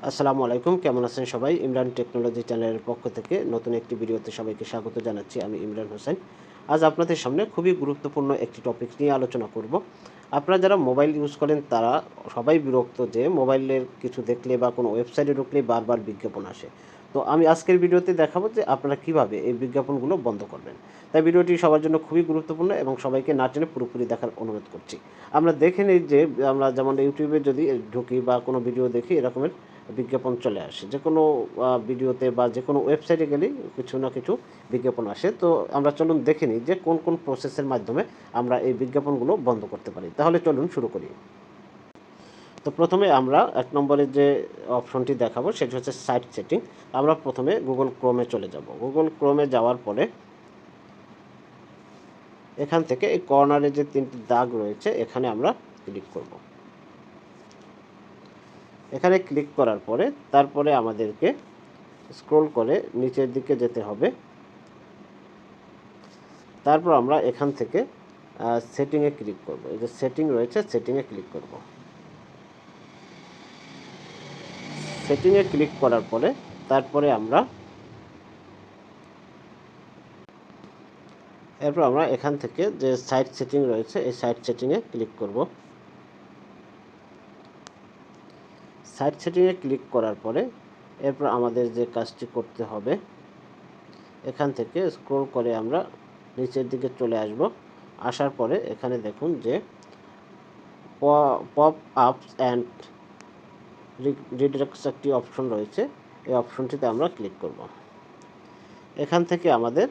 আসসালামু আলাইকুম, কেমন আছেন সবাই? ইমরান টেকনোলজি চ্যানেলের পক্ষ থেকে নতুন একটি ভিডিওতে সবাইকে স্বাগত জানাচ্ছি। আমি ইমরান হোসেন। আজ আপনাদের সামনে খুবই গুরুত্বপূর্ণ একটি টপিক নিয়ে আলোচনা করব। আপনারা যারা মোবাইল ইউজ করেন তারা সবাই বিরক্ত যে মোবাইলের কিছু দেখলে বা কোনো ওয়েবসাইটে ঢুকলে বারবার বিজ্ঞাপন আসে। তো আমি আজকের ভিডিওতে দেখাবো যে আপনারা কিভাবে এই বিজ্ঞাপনগুলো বন্ধ করবেন। তাই ভিডিওটি সবার জন্য খুবই গুরুত্বপূর্ণ এবং সবাইকে না টেনে পুরোপুরি দেখার অনুরোধ করছি। আমরা দেখে নিই যে আমরা যেমন ইউটিউবে যদি ঢুকি বা কোনো ভিডিও দেখি এরকমের বিজ্ঞাপন চলে আসে। যে কোনো ভিডিওতে বা যে কোনো ওয়েবসাইটে গেলেই কিছু না কিছু বিজ্ঞাপন আসে। তো আমরা চলুন দেখে নিই যে কোন কোন প্রসেসের মাধ্যমে আমরা এই বিজ্ঞাপনগুলো বন্ধ করতে পারি। তাহলে চলুন শুরু করি। তো প্রথমে আমরা ১ নম্বরে যে অপশনটি দেখাবো সেটি হচ্ছে সাইট সেটিং। আমরা প্রথমে গুগল ক্রোমে চলে যাব। গুগল ক্রোমে যাওয়ার পরে এখান থেকে এই কর্নারে যে ৩টি দাগ রয়েছে এখানে আমরা ক্লিক করব। এখানে ক্লিক করার পরে তারপরে আমাদেরকে স্ক্রল করে নিচের দিকে যেতে হবে। তারপর আমরা এখান থেকে সেটিংয়ে ক্লিক করব। এই যে সেটিং রয়েছে সেটিংয়ে ক্লিক করব। সেটিংয়ে ক্লিক করার পরে তারপরে আমরা এখান থেকে যে সাইট সেটিং রয়েছে এই সাইট সেটিংয়ে ক্লিক করব। সাইট সেটিংয়ে ক্লিক করার পরে এরপর আমাদের যে কাজটি করতে হবে এখান থেকে স্ক্রল করে আমরা নিচের দিকে চলে আসব। আসার পরে এখানে দেখুন যে পপ আপস অ্যান্ড রিডাইরেক্টস একটি অপশন রয়েছে। এই অপশনটিতে আমরা ক্লিক করব। এখান থেকে আমাদের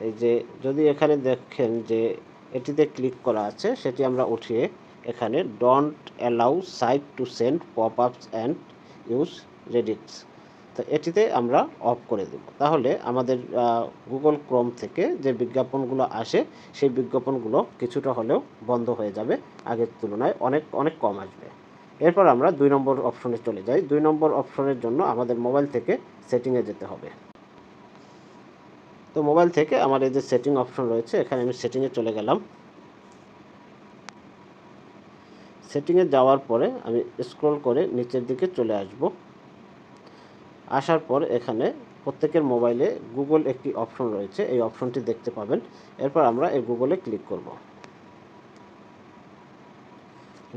এই যে যদি এখানে দেখেন যে এটিতে ক্লিক করা আছে সেটি আমরা উঠিয়ে এখানে don't allow site to send pop ups and use redirects, তো এটিতে আমরা অফ করে দেব। তাহলে আমাদের গুগল ক্রোম থেকে যে বিজ্ঞাপনগুলো আসে সেই বিজ্ঞাপনগুলো কিছুটা হলেও বন্ধ হয়ে যাবে, আগের তুলনায় অনেক অনেক কম আসবে। এরপর আমরা ২ নম্বর অপশনে চলে যাই। ২ নম্বর অপশনের জন্য আমাদের মোবাইল থেকে সেটিংয়ে যেতে হবে। তো মোবাইল থেকে আমার এই যে সেটিং অপশন রয়েছে এখানে আমি সেটিংয়ে চলে গেলাম। সেটিংয়ে যাওয়ার পরে আমি স্ক্রল করে নিচের দিকে চলে আসব। আসার পর এখানে প্রত্যেকের মোবাইলে গুগল একটি অপশন রয়েছে, এই অপশনটি দেখতে পাবেন। এরপর আমরা এই গুগলে ক্লিক করব।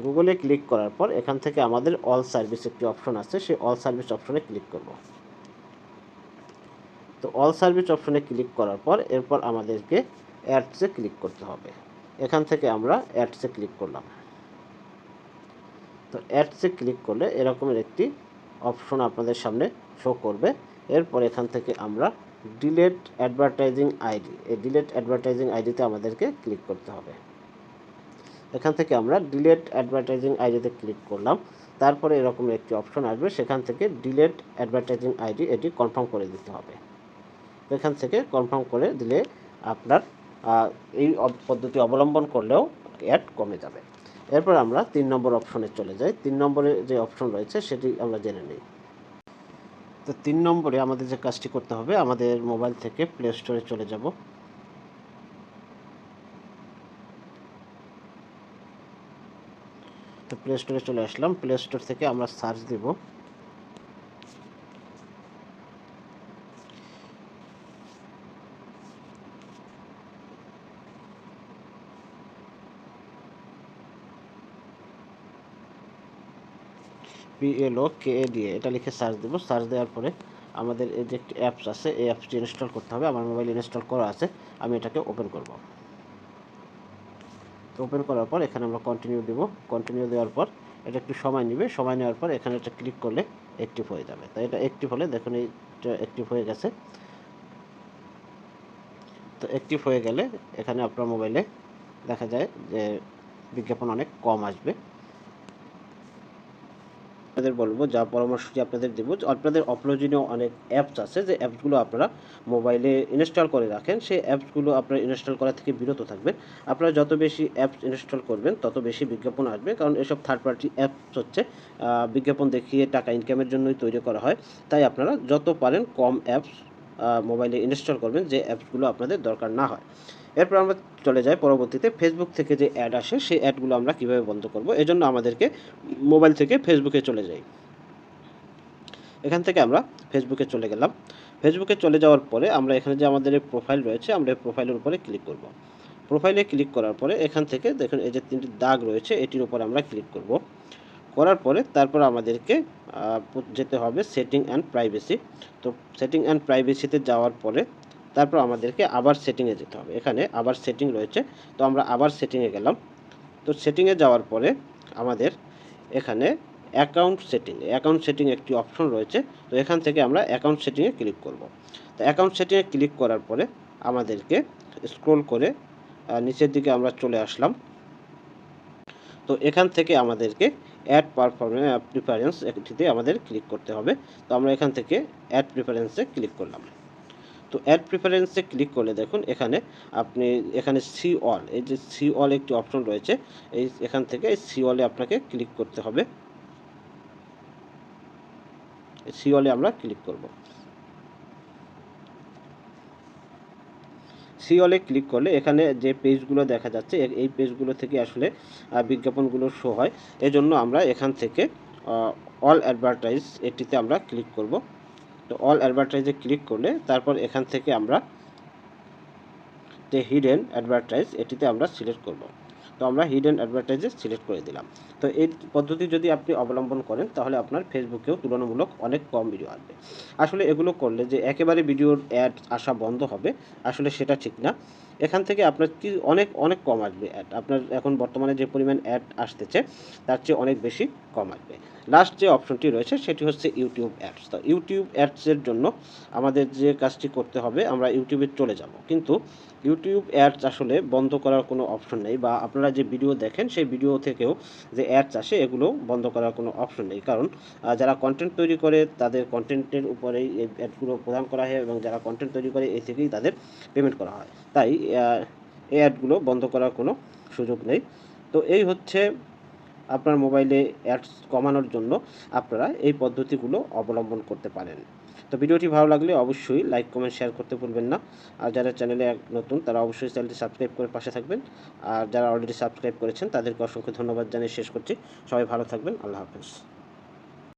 গুগলে ক্লিক করার পর এখান থেকে আমাদের অল সার্ভিস একটি অপশন আছে, সেই অল সার্ভিস অপশনে ক্লিক করব। তো অল সার্ভিস অপশনে ক্লিক করার পর এরপর আমাদেরকে অ্যাডসে ক্লিক করতে হবে। এখান থেকে আমরা অ্যাডসে ক্লিক করলাম। তো অ্যাডসে ক্লিক করলে এরকমের একটি অপশন আপনাদের সামনে শো করবে। এরপর এখান থেকে আমরা ডিলেট অ্যাডভার্টাইজিং আইডি, এই ডিলেট অ্যাডভার্টাইজিং আইডিতে আমাদেরকে ক্লিক করতে হবে। এখান থেকে আমরা ডিলেট অ্যাডভার্টাইজিং আইডিতে ক্লিক করলাম। তারপরে এরকম একটি অপশন আসবে, সেখান থেকে ডিলেট অ্যাডভার্টাইজিং আইডি এটি কনফার্ম করে দিতে হবে। এখান থেকে কনফার্ম করে দিলে আপনার এই পদ্ধতি অবলম্বন করলেও অ্যাড কমে যাবে। এরপর আমরা ৩ নম্বর অপশনে চলে যাই। ৩ নম্বরে যে অপশন রয়েছে সেটি আমরা জেনে নিই। তো ৩ নম্বরে আমাদের যে কাজটি করতে হবে, আমাদের মোবাইল থেকে প্লে স্টোরে চলে যাব। তো প্লে স্টোরে চলে আসলাম। প্লে স্টোর থেকে আমরা সার্চ দিব PLOKADA, এটা লিখে সার্চ দেব। সার্চ দেওয়ার পরে আমাদের এই যে একটি অ্যাপস আছে এই অ্যাপসটি ইনস্টল করতে হবে। আমার মোবাইল ইনস্টল করা আছে, আমি এটাকে ওপেন করব। তো ওপেন করার পর এখানে আমরা কন্টিনিউ দেব। কন্টিনিউ দেওয়ার পর এটা একটু সময় নেবে। সময় নেওয়ার পর এখানে এটা ক্লিক করলে অ্যাক্টিভ হয়ে যাবে। তো এটা অ্যাক্টিভ হলে দেখুন এইটা অ্যাক্টিভ হয়ে গেছে। তো অ্যাক্টিভ হয়ে গেলে এখানে আপনার মোবাইলে দেখা যায় যে বিজ্ঞাপন অনেক কম আসবে। আপনাদের বলবো, যা পরামর্শটি আপনাদের দেবো, আপনাদের অপ্রয়োজনীয় অনেক অ্যাপস আছে যে অ্যাপসগুলো আপনারা মোবাইলে ইনস্টল করে রাখেন, সেই অ্যাপসগুলো আপনারা ইনস্টল করা থেকে বিরত থাকবেন। আপনারা যত বেশি অ্যাপস ইনস্টল করবেন তত বেশি বিজ্ঞাপন আসবে, কারণ এসব থার্ড পার্টি অ্যাপস হচ্ছে বিজ্ঞাপন দেখিয়ে টাকা ইনকামের জন্যই তৈরি করা হয়। তাই আপনারা যত পারেন কম অ্যাপস মোবাইলে ইনস্টল করবেন, যে অ্যাপসগুলো আপনাদের দরকার না হয়। এরপর আমরা চলে যাই পরবর্তীতে ফেসবুক থেকে যে অ্যাড আসে সেই অ্যাডগুলো আমরা কীভাবে বন্ধ করব। এজন্য আমাদেরকে মোবাইল থেকে ফেসবুকে চলে যাই। এখান থেকে আমরা ফেসবুকে চলে গেলাম। ফেসবুকে চলে যাওয়ার পরে আমরা এখানে যে আমাদের এই প্রোফাইল রয়েছে, আমরা এই প্রোফাইলের উপরে ক্লিক করব। প্রোফাইলে ক্লিক করার পরে এখান থেকে দেখুন এই যে 3টি দাগ রয়েছে, এটির উপর আমরা ক্লিক করব। করার পরে তারপর আমাদেরকে যেতে হবে সেটিং অ্যান্ড প্রাইভেসি। তো সেটিং অ্যান্ড প্রাইভেসিতে যাওয়ার পরে তারপর আমাদেরকে আবার সেটিংয়ে যেতে হবে। এখানে আবার সেটিং রয়েছে, তো আমরা আবার সেটিংয়ে গেলাম। তো সেটিংয়ে যাওয়ার পরে আমাদের এখানে অ্যাকাউন্ট সেটিং একটি অপশন রয়েছে। তো এখান থেকে আমরা অ্যাকাউন্ট সেটিংয়ে ক্লিক করব। তো অ্যাকাউন্ট সেটিংয়ে ক্লিক করার পরে আমাদেরকে স্ক্রল করে নিচের দিকে আমরা চলে আসলাম। তো এখান থেকে আমাদেরকে অ্যাড প্রিফারেন্স একটিতে আমাদের ক্লিক করতে হবে। তো আমরা এখান থেকে অ্যাড প্রিফারেন্সে ক্লিক করলাম। তো অ্যাড প্রিফারেন্সে ক্লিক করলে দেখুন এখানে সি অল, এই যে সি অল একটি অপশন রয়েছে, এখান থেকে এই সি অলে আপনাকে ক্লিক করতে হবে। সি অলে আমরা ক্লিক করব। সি অলে ক্লিক করলে এখানে যে পেজগুলো দেখা যাচ্ছে এই পেজগুলো থেকে আসলে বিজ্ঞাপনগুলো শো হয়। এজন্য আমরা এখান থেকে অল অ্যাডভার্টাইজ এটিতে আমরা ক্লিক করব। তো অল অ্যাডভার্টাইজে ক্লিক করলে তারপর এখান থেকে আমরা যে হিডেন অ্যাডভার্টাইজ এটিতে আমরা সিলেক্ট করব। তো আমরা হিডেন অ্যাডভার্টাইজে সিলেক্ট করে দিলাম। তো এই পদ্ধতি যদি আপনি অবলম্বন করেন তাহলে আপনার ফেসবুকেও তুলনামূলক অনেক কম ভিডিও আসবে। আসলে এগুলো করলে যে একেবারে ভিডিওর অ্যাড আসা বন্ধ হবে, আসলে সেটা ঠিক না। এখান থেকে আপনার কি অনেক অনেক কম আসবে অ্যাড। আপনার এখন বর্তমানে যে পরিমাণ অ্যাড আসতেছে তার চেয়ে অনেক বেশি কম আসবে। লাস্ট যে অপশনটি রয়েছে সেটি হচ্ছে ইউটিউব অ্যাডস। তো ইউটিউব অ্যাডসের জন্য আমাদের যে কাজটি করতে হবে, আমরা ইউটিউবে চলে যাব, কিন্তু ইউটিউব অ্যাডস আসলে বন্ধ করার কোনো অপশন নেই, বা আপনারা যে ভিডিও দেখেন সেই ভিডিও থেকেও যে অ্যাডস আসে এগুলো বন্ধ করার কোনো অপশন নেই। কারণ যারা কন্টেন্ট তৈরি করে তাদের কন্টেন্টের উপরেই এই অ্যাডগুলো প্রদান করা হয়, এবং যারা কন্টেন্ট তৈরি করে এই থেকেই তাদের পেমেন্ট করা হয়। তাই এই অ্যাডগুলো বন্ধ করার কোনো সুযোগ নেই। তো এই হচ্ছে আপনার মোবাইলে অ্যাডস কমানোর জন্য আপনারা এই পদ্ধতিগুলো অবলম্বন করতে পারেন। তো ভিডিওটি ভালো লাগলে অবশ্যই লাইক, কমেন্ট, শেয়ার করতে ভুলবেন না। আর যারা চ্যানেলে নতুন তারা অবশ্যই চ্যানেলটি সাবস্ক্রাইব করে পাশে থাকবেন। আর যারা অলরেডি সাবস্ক্রাইব করেছেন তাদেরকে অসংখ্য ধন্যবাদ জানিয়ে শেষ করছি। সবাই ভালো থাকবেন। আল্লাহ হাফেজ।